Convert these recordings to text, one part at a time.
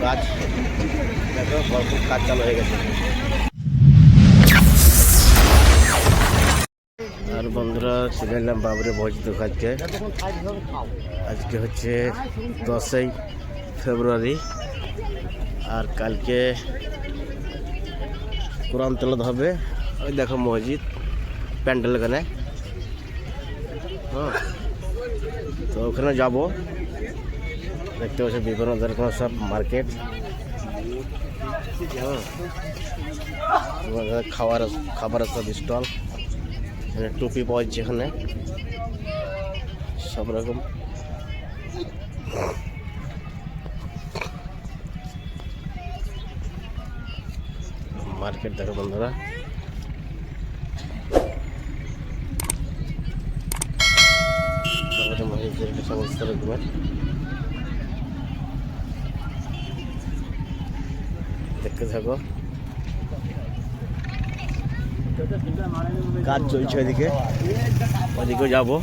কাজ দেখো, ভরপুর কাজ চালু হয়ে গেছে। আর বন্ধুরা চলে এলাম বাবরে মসজিদ কাজকে। আজকে হচ্ছে 10ই ফেব্রুয়ারি, আর কালকে কোরআন তেলাওয়াত হবে। ওই দেখো মসজিদ প্যান্ডেল এখানে, হ্যাঁ। তো ওখানে যাব, দেখতে পাচ্ছি বিভিন্ন ধরনের সব মার্কেট, খাবারের সব স্টল, টুপি পাওয়া যাচ্ছে এখানে সব রকম। মার্কেট দেখো বন্ধুরা, সমস্ত রকমের দেখতে থাকো। কাজ চলছে ওইদিকে, ওইদিকেও যাবো।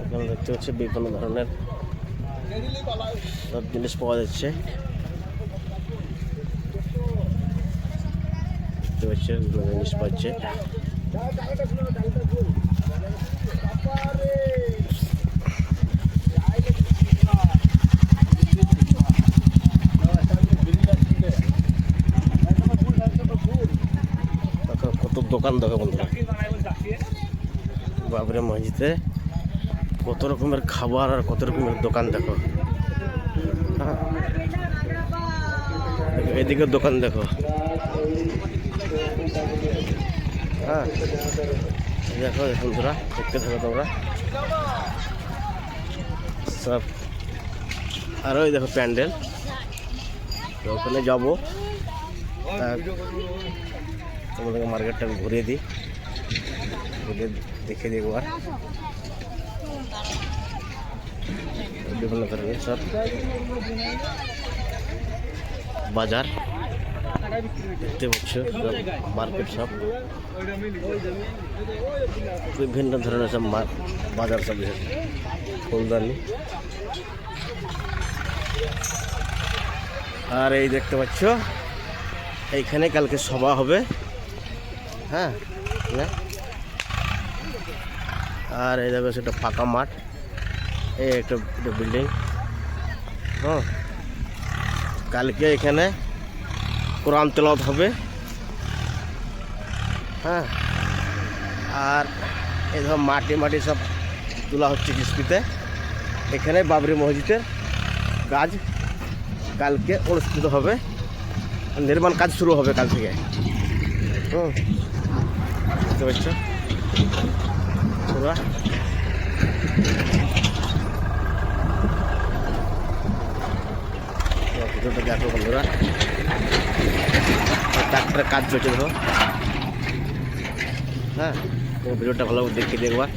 এখানে দেখতে হচ্ছে বিভিন্ন ধরনের সব জিনিস পাওয়া যাচ্ছে, দেখতে পাচ্ছে জিনিস পাচ্ছে। কত দোকান দেখো বন্ধুরা, বাবরে মসজিদে কত রকমের খাবার আর কত রকমের দোকান দেখো। হ্যাঁ, এদিকে দোকান দেখো, হ্যাঁ দেখো বন্ধুরা, দেখতে থাকো তোমরা সব। আর ওই দেখো প্যান্ডেল, তো ওখানে যাবো। তোমাদেরকে মার্কেটটা ঘুরিয়ে দিই, ঘুরিয়ে দেখে দিই একবার। বিভিন্ন ধরনের সব বাজার দেখতে পাচ্ছ, মার্কেট সব বিভিন্ন ধরনের সব বাজার সব ফুলদানি। আর এই দেখতে পাচ্ছ এইখানে কালকে সভা হবে, হ্যাঁ। আর এই দেখো সেটা ফাঁকা মাঠ, এই একটা বিল্ডিং, হ্যাঁ। কালকে এখানে কোরআন তেলাওয়াত হবে, হ্যাঁ। আর এই ধর মাটি সব তোলা হচ্ছে কিস্তিতে। এখানে বাবরি মসজিদের কাজ কালকে অনুষ্ঠিত হবে, নির্মাণ কাজ শুরু হবে কাল থেকে, বুঝতে পারছো পুরা। দেখো বন্ধুরা, ট্রাক্টরের কাজ চলছে ধরো, হ্যাঁ। ভিডিওটা ভালো দেখে দেখবার,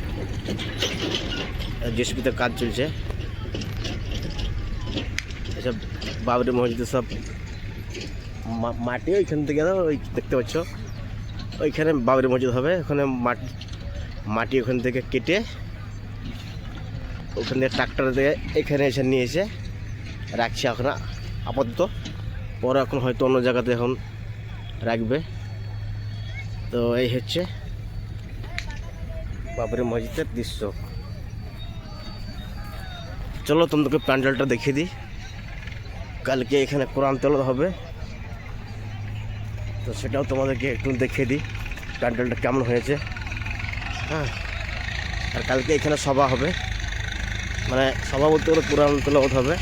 জেসিবিতে কাজ চলছে। এসব বাবরি মসজিদের সব মাটি ওইখান থেকে ওই দেখতে পাচ্ছ, ওইখানে বাবরি মসজিদ হবে। ওখানে মাটি ওখান থেকে কেটে ওখান থেকে ট্রাক্টর দিয়ে এখানে এসে নিয়ে এসে রাখছে এখন আপাতত, পরে এখন হয়তো অন্য জায়গাতে এখন রাখবে। তো এই হচ্ছে বাবরি মসজিদের দৃশ্য। চলো তোমাদেরকে প্যান্ডেলটা দেখিয়ে দিই, কালকে এখানে কোরআন তেলাওয়াত হবে, তো সেটাও তোমাদেরকে একটু দেখিয়ে দিই প্যান্ডেলটা কেমন হয়েছে, হ্যাঁ। আর কালকে এখানে সভা হবে, মানে সভা বলতে গেলে কোরআন তেলাওয়াত হবে,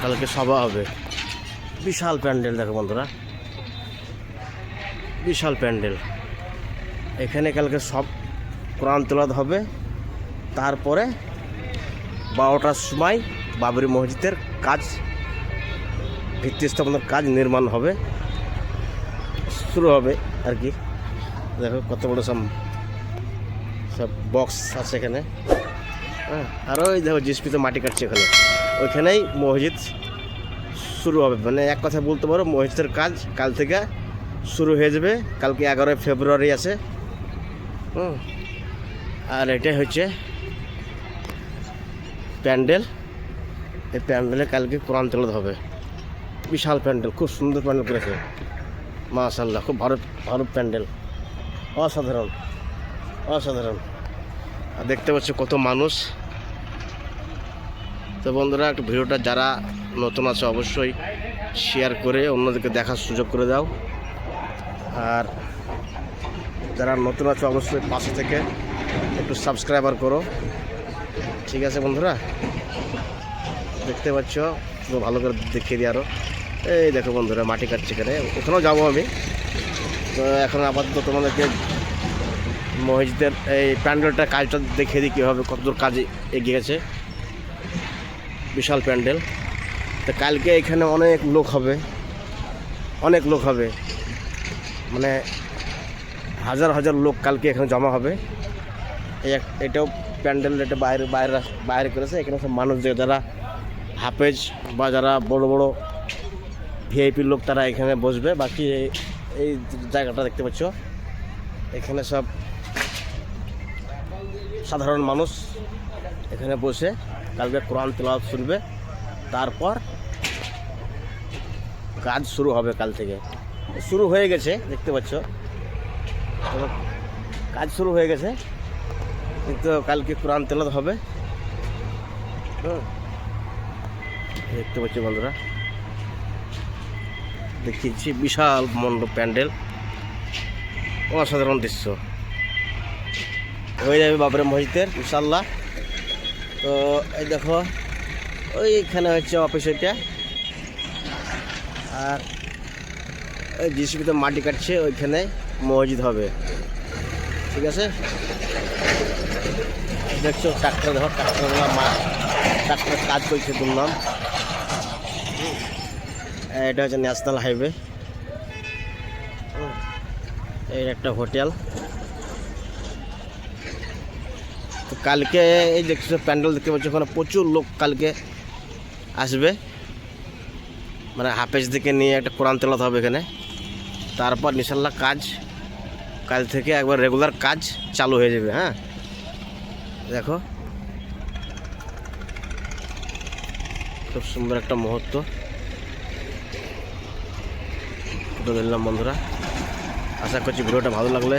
কালকে সভা হবে। বিশাল প্যান্ডেল দেখো বন্ধুরা, বিশাল প্যান্ডেল। এখানে কালকে সব কোরআন তেলাওয়াত হবে, তারপরে 12টার সময় বাবরি মসজিদের কাজ, ভিত্তি স্থাপনের কাজ নির্মাণ হবে, শুরু হবে আর কি। দেখো কত বড় সব বক্স আছে এখানে, হ্যাঁ। আর ওই দেখো জিসপিতে মাটি কাটছে ওখানে, ওইখানেই মসজিদ শুরু হবে। মানে এক কথা বলতে পারো মসজিদের কাজ কাল থেকে শুরু হয়ে যাবে। কালকে 11ই ফেব্রুয়ারি আছে, আর এটাই হচ্ছে প্যান্ডেল। এই প্যান্ডেলে কালকে কোরআন তেলাওয়াত হবে। বিশাল প্যান্ডেল, খুব সুন্দর প্যান্ডেল করেছে মাশাআল্লাহ, খুব ভালো ভালো প্যান্ডেল, অসাধারণ অসাধারণ। আর দেখতে পাচ্ছ কত মানুষ। তো বন্ধুরা, একটু ভিডিওটা যারা নতুন আছে অবশ্যই শেয়ার করে অন্যদেরকে দেখার সুযোগ করে দাও। আর যারা নতুন আছে অবশ্যই পাশে থেকে একটু সাবস্ক্রাইবার করো, ঠিক আছে বন্ধুরা? দেখতে পাচ্ছ, পুরো ভালো করে দেখিয়ে দিই আরও। এই দেখো বন্ধুরা, মাটি কাটছে এখানে, ওখানেও যাবো আমি। তো এখন আপাতত তোমাদেরকে মসজিদের এই প্যান্ডেলটা কাজটা দেখিয়ে দিই কীভাবে কতদূর কাজ এগিয়ে গেছে। বিশাল প্যান্ডেল। তো কালকে এখানে অনেক লোক হবে, অনেক লোক হবে, মানে হাজার হাজার লোক কালকে এখানে জমা হবে। এটাও প্যান্ডেল, এটা বাইরে বাইরে বাইরে করেছে। এখানে সব মানুষ যারা হাফেজ বা যারা বড় বড় ভিআইপি লোক তারা এখানে বসবে। বাকি এই জায়গাটা দেখতে পাচ্ছ, এখানে সব সাধারণ মানুষ এখানে বসে কালকে কোরআন তেলাওয়াত শুনবে। তারপর কাজ শুরু হবে, কাল থেকে শুরু হয়ে গেছে দেখতে পাচ্ছ, কাজ শুরু হয়ে গেছে, কিন্তু কালকে কোরআন তেলাওয়াত হবে। দেখতে পাচ্ছ বন্ধুরা, দেখিয়েছি বিশাল মণ্ডপ প্যান্ডেল, অসাধারণ দৃশ্য হয়ে যাবে বাবরি মসজিদের ইনশাল্লাহ। তো এই দেখো, ওইখানে হচ্ছে অফিস ওইটা, আর ওই জিসিবিতে মাটি কাটছে, ওইখানে মসজিদ হবে, ঠিক আছে? দেখছো ট্রাক্টর, দেখো ট্রাক্টর কাজ করছে দুমনাম। এটা হচ্ছে ন্যাশনাল হাইওয়ে, এই একটা হোটেল। তো কালকে এই দেখছো প্যান্ডেল দেখতে পাচ্ছ, ওখানে প্রচুর লোক কালকে আসবে, মানে হাফেজ দিকে নিয়ে একটা কোরআন তেলাওয়াত হবে এখানে। তারপর ইনশাল্লাহ কাজ কাল থেকে একবার রেগুলার কাজ চালু হয়ে যাবে। হ্যাঁ, দেখো খুব সুন্দর একটা মুহূর্ত তুলে দিলাম বন্ধুরা। আশা করছি ভিডিওটা ভালো লাগলে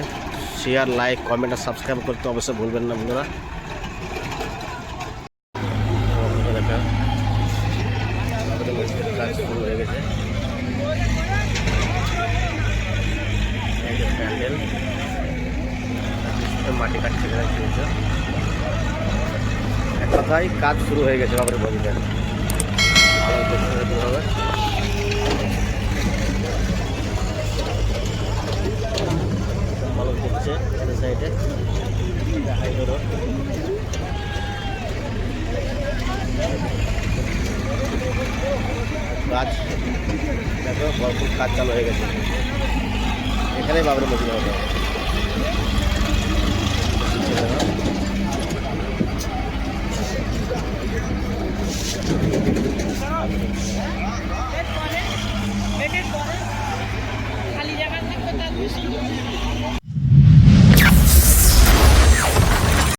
শেয়ার, লাইক, কমেন্ট আর সাবস্ক্রাইব করতে অবশ্যই ভুলবেন না বন্ধুরা। কাজ শুরু হয়ে গেছে, প্যান্ডেল মাটি কাটছে, এক কথায় কাজ শুরু হয়ে গেছে বাবরি মসজিদের। ভালো দেখছে সাইডে হাইওয়ে রোড। কাজ দেখো, ভরপুর কাজ চালু হয়ে গেছে, এখানেই বাবরি মসজিদ হবে। খালি জায়গা